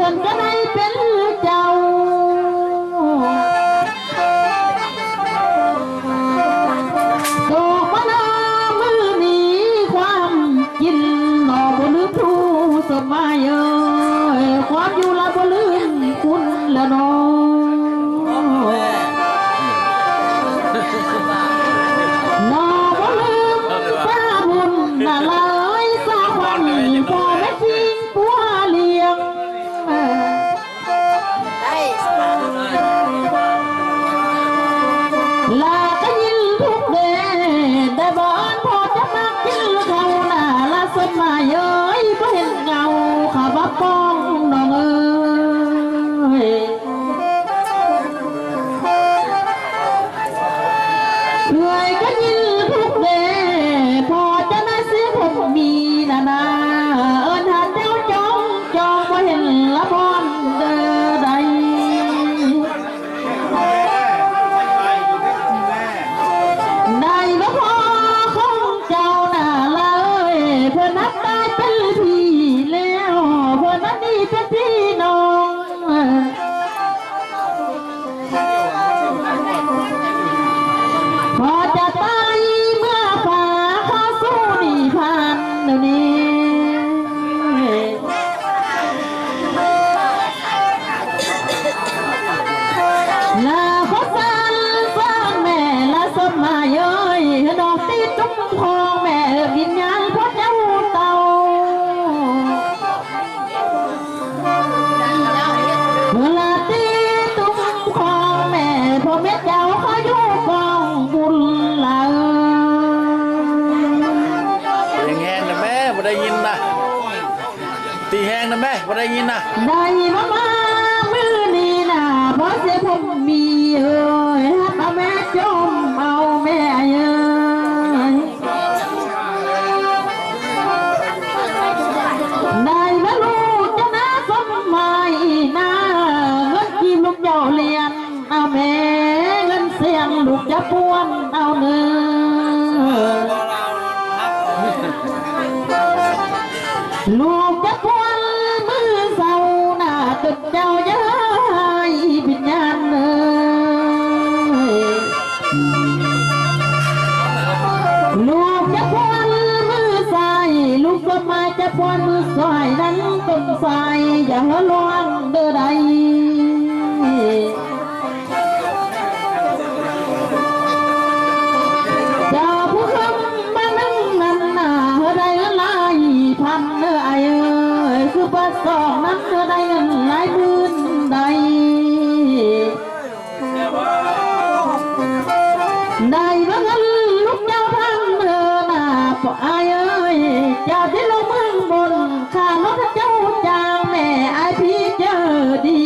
พื่อนก็ได้เป็นเจ้าโตมาหน้ามือนี้ความกินหน่อบลืมผู้สมัยความอยู่ละบลืมคุณละน้องนอบลืมสาบุญน่ะเลยสาควันพ่อแม่ทิ้งปัวเลี้ยงลาก็ยินทุกเดได้บ้านพอจะมากินเขาหน้าละสมัยบ่เห็นเงาข้าว่าป้องน้องเหนื่อยก็ยินทุกเดพอจะน่าเสียผมมีนาหาเจ้าจองบ่เห็นละบอนเด้อใดได้บ่พอของเจ้าน่ะเลยเพื่อนนับได้เป็นพี่แล้วเพื่อนนับนี่เป็นพี่น้องพอจะตายเมื่อฝ่าข้าสู้นิพพานเดี๋ยวนี้ลาขอสันฟังแม่ละสมัยดอกตีตุ้มทองแม่วิญญาณพระเจ้าเต่าเวลาตีตุ้มทองแม่พ่อแม่เจ้าเขาอยู่กองบุญละยังแห้งนะแม่บ่ได้ยินนะตีแห้งนะแม่บ่ได้ยินนะได้มามือนี้นะเพราะเสียผมมีถ้าแม่จมเอาแม่ได้มาลูกจะน่าสมหมายนะเงินกินลูกเจ้าเรียนเอาแม่เงินเสียงลูกจะป้วนเอาเนื้อลูกจะป้วนมือเศร้าหน้าตึกเจ้าเย้ยพิญญาณลูกจะป้วนมือใส่ลูกก็มาจะป้วนมือใส่นั้นต้นใส่อย่าหัวล้วนเด้อใดเจ้าผู้คำมานั่งนั่นน่ะเฮ้ได้หลายพันเด้อไอ้คือปัสสองนั้นเธอได้เงินหลายหมื่นใดได้บ้างเงินลูกเจ้าทั้งเธอน่ะปอายเจ้าที่ลงเมืองบนข้ารถเจ้าจางแม่ไอพี่เจอดี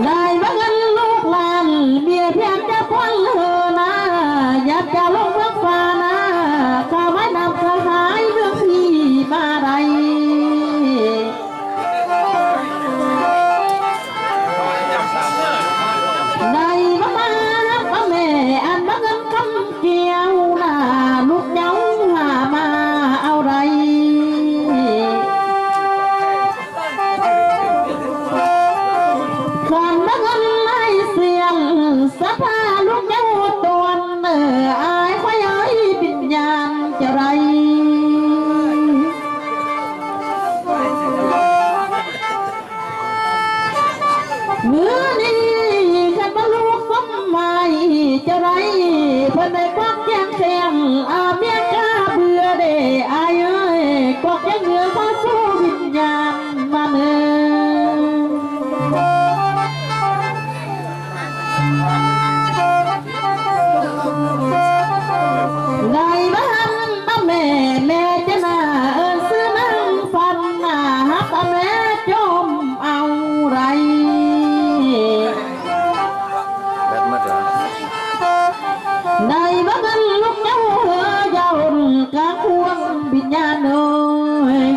ได้บ้างเงินลูกหลานเมียเพียงจะพ้นเธอนะอยากจะลงเมืองฟ้านะข้าไม่นำข้าหายเรื่องพี่มาใดได้มาแม่อันมาเงินคำเกี่ยวน่ะลูกเจ้าหามาเอาไรขันมาเงินไล่เสียงสะพาลูกเจ้าตัวอายควายปิญญาณจะไรเมื่อนี้ขันมาลูกสมัยจะไรเพื่อนได้ควักแก้มเสียงเมียกาเบื่อเด้อายควักแก้มเหงื่อมาสู้วิญญาณมาเนื้ได้บ้านมาแม่จะน่าซื้อนั่งฟันน่ะฮักแม่จมเอาไรแบบมาจ้ะได้บ้านลูกเจ้าเจ้ากะควงวิญญาณ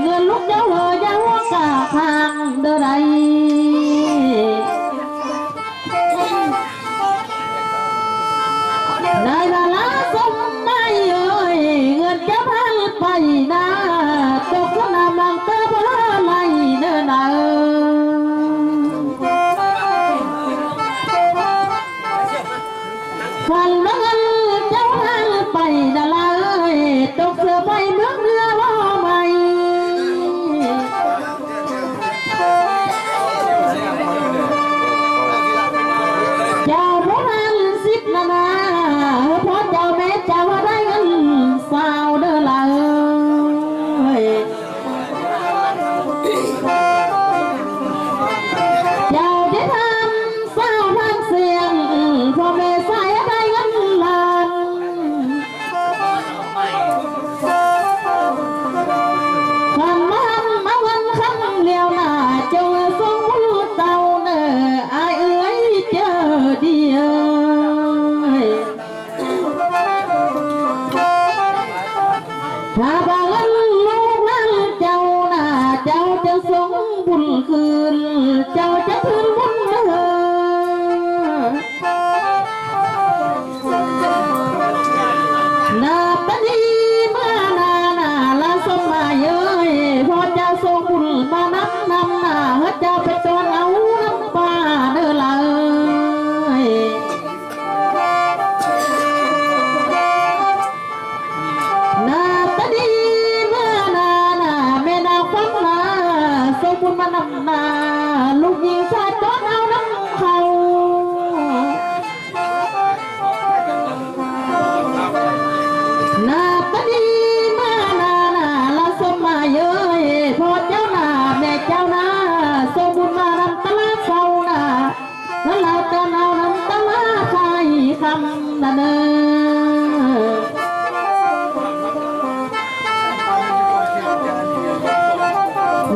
เงินลูกเจ้าเจ้ากะทางเด้อไรได้ละสมไม่เงินจะพันไป ขันว่าเงินเจ้าทางไปดาลาเอ้ยตกเสือไปเมืองเรือว่าใหม่เจ้าพระนันสิบนานาเพราะเจ้าแม่เจ้าได้เงินสาวเด้อละเอ้ยเจ้าได้ทำสาวทางเสียงพ่อแม่สายได้เงินล้านคำมันมาวันคำเลี้ยวหน้าเจ้าทรงบุญเต่าเด้ออายเอ้ยเจอเดียว ถ้าบางวันลูกนั้นเจ้าหน้าเจ้าจะส่งบุญคืนเจ้าจะคืนบุญเด้อนาปนีเมื่อนาละสมัยเอ้ยพอเจ้าส่งบุญมานับนำหน้าเจ้าไปตอนเอาน้ำปลาเด้อละเอ้ยนาปนีเมื่อนาแม่นางฟังนาส่งบุญมานำหน้าลูกหญิงชายตอนเอาน้ำเขานาปนีเมื่อนาละสมัยเอ้ยพอเจ้าหน้าแม่เจ้าหน้าส่งบุญมานำตะลาเขาหน้าแล้วเราตอนเอานำตะลาไทยคำนาเนอ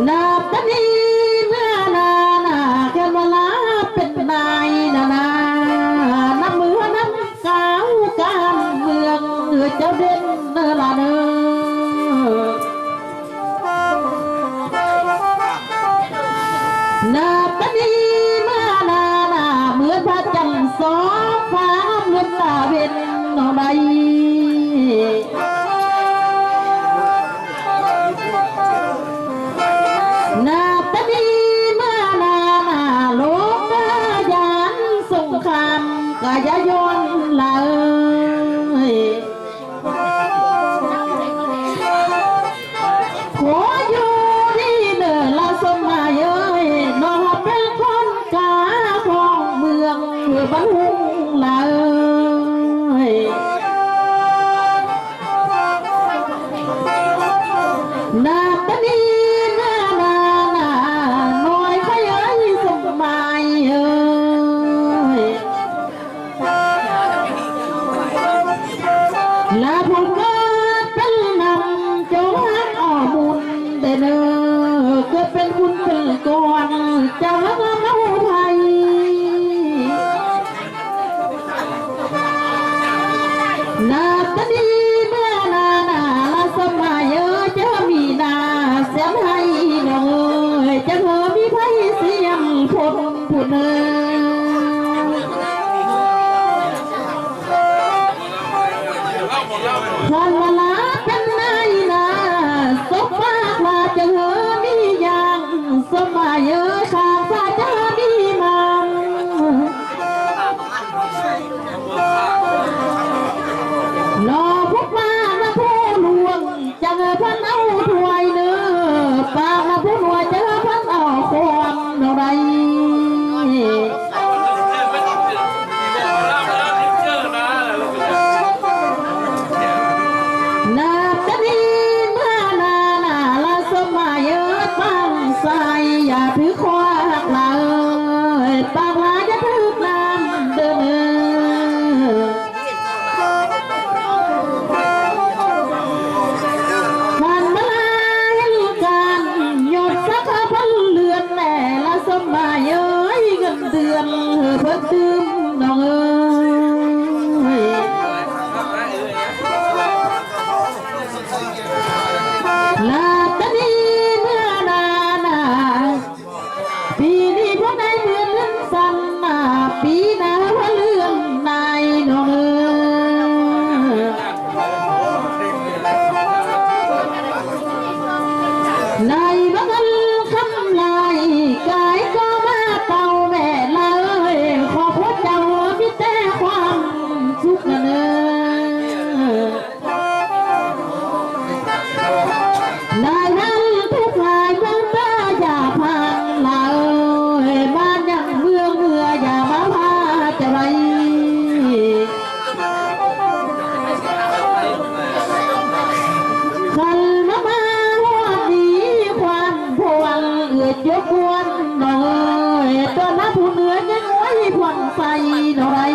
นาปนีเมื่อนาแค่เวลาเป็นนายนาน้ำมือน้ำกาวการเมืองเจ้าเด่นเนอละเนอนาปนีเมื่อนาเหมือนพระจันทร์สองฟ้าเหมือนตาเวนเอาใดนาปนีเมื่อนาโลกยานสงครามกายย้อนเลยขออยู่ดีเด้อละสมัยเอ้ยน้องเป็นคนกาของเมืองบ้านหุ่งเลยนาปนีเมื่อนาน้อยขยายสมัยเอ้ยลาผมเกิดเป็นนำจงหักอ้อมุนเดนเนอเกิดเป็นคุณเป็นก่อนจะรักเมาไทยนาปนีเมื่อนาละสมัยเอ้ยจะมีนาเสียงให้น้องเอ้ยจะเธอมีไพ่เสียงพลผู้เนอคันเวลาเป็นนายนาสกมากว่าจะเธอมีอย่างสมัยเอ้ยข้างฟ้าจะมีมันรอพวกมาละผู้ลวงจะเงยพันเอาถวยเนื้อปากละผู้หน่วยจะเงยพันเอาความเราใดนาปนีเมื่อนาละสมัยเอ้ยปังใสอย่าถือคว้าหักลาเอ้ยปากลาอย่าถือน้ำเดิน กวนหน่อยตอนนั้นผู้เหนือยังไว้ผ่อนใสหน่อย